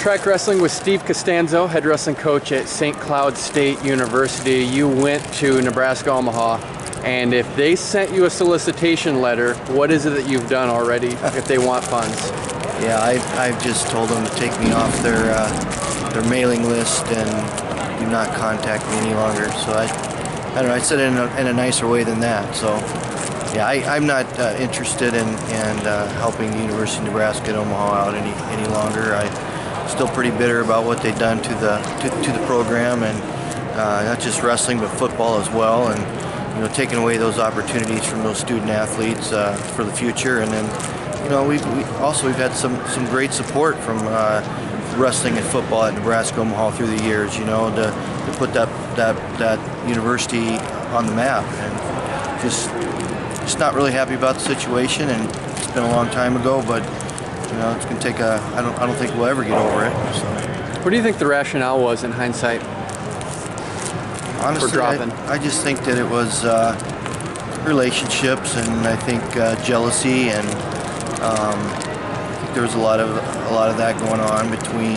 Track Wrestling with Steve Costanzo, head wrestling coach at St. Cloud State University. You went to Nebraska-Omaha, and if they sent you a solicitation letter, what is it that you've done already if they want funds? Yeah, I've just told them to take me off their mailing list and do not contact me any longer. So I don't know, I said it in a nicer way than that. So yeah, I'm not interested in helping the University of Nebraska-Omaha out any longer. I'm still pretty bitter about what they've done to the program, and not just wrestling but football as well, and taking away those opportunities from those student athletes for the future. And then we've had some great support from wrestling and football at Nebraska-Omaha through the years, to put that university on the map. And just not really happy about the situation, and it's been a long time ago, but it's going to take I don't think we'll ever get over it. So. What do you think the rationale was in hindsight? Honestly, for dropping? I just think that it was relationships, and I think jealousy, and I think there was a lot of that going on between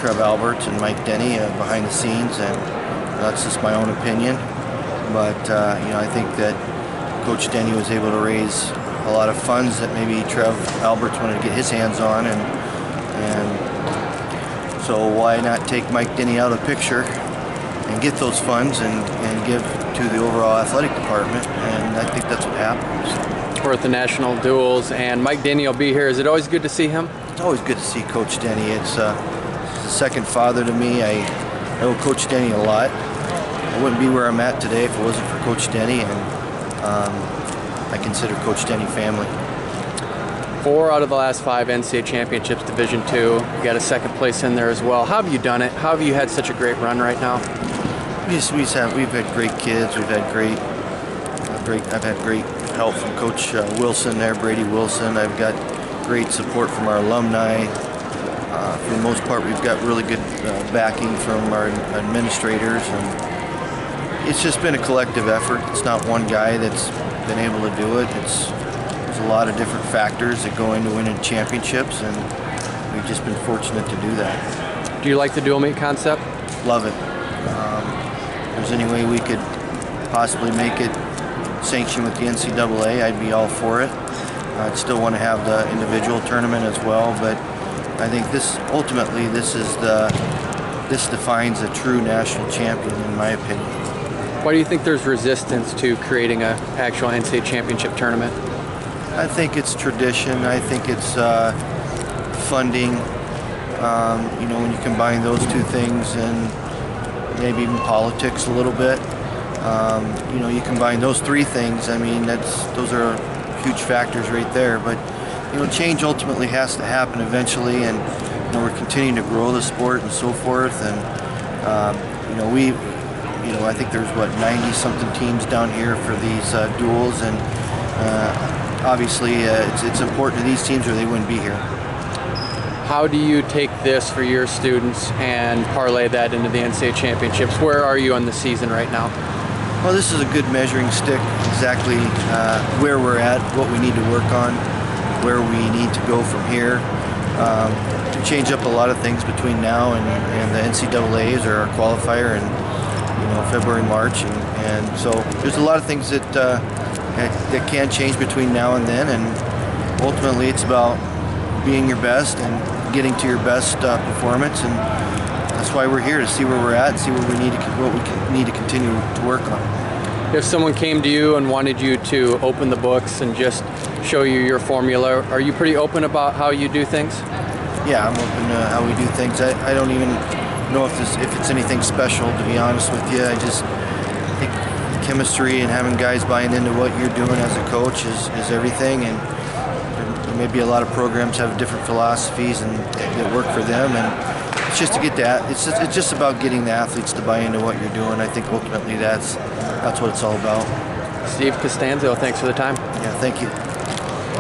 Trev Alberts and Mike Denny behind the scenes, and that's just my own opinion. But I think that Coach Denny was able to raise a lot of funds that maybe Trev Alberts wanted to get his hands on, and so why not take Mike Denny out of the picture and get those funds and give to the overall athletic department, and I think that's what happened. We're at the national duels, and Mike Denny will be here. Is it always good to see him? It's always good to see Coach Denny. It's a second father to me. I know Coach Denny a lot. I wouldn't be where I'm at today if it wasn't for Coach Denny, and I consider Coach Denny family. 4 out of the last 5 NCAA championships, Division II. You got a second place in there as well. How have you done it? How have you had such a great run right now? We've had great kids. I've had great help from Coach Wilson there, Brady Wilson. I've got great support from our alumni. For the most part, we've got really good backing from our administrators, and it's just been a collective effort. It's not one guy that's been able to do it. There's a lot of different factors that go into winning championships, and we've just been fortunate to do that. Do you like the dual meet concept? Love it. If there's any way we could possibly make it sanctioned with the NCAA, I'd be all for it. I'd still want to have the individual tournament as well, but I think this defines a true national champion, in my opinion. Why do you think there's resistance to creating an actual NCAA championship tournament? I think it's tradition. I think it's funding. When you combine those two things, and maybe even politics a little bit, you combine those 3 things. I mean, those are huge factors right there. But change ultimately has to happen eventually, and we're continuing to grow the sport and so forth. And I think there's 90-something teams down here for these duels, and obviously it's important to these teams or they wouldn't be here. How do you take this for your students and parlay that into the NCAA championships? Where are you on the season right now? Well, this is a good measuring stick, exactly where we're at, what we need to work on, where we need to go from here. To change up a lot of things between now and the NCAAs or our qualifier in February, March, and so there's a lot of things that can change between now and then, and ultimately it's about being your best and getting to your best performance, and that's why we're here, to see where we're at and see what we need to continue to work on. If someone came to you and wanted you to open the books and just show you your formula, are you pretty open about how you do things? Yeah, I'm open to how we do things. I don't even know if it's anything special, to be honest with you. I think chemistry and having guys buying into what you're doing as a coach is everything, and there may be a lot of programs have different philosophies and that work for them, and it's just to get that. It's just about getting the athletes to buy into what you're doing. I think ultimately that's what it's all about. Steve Costanzo, thanks for the time. Yeah, thank you.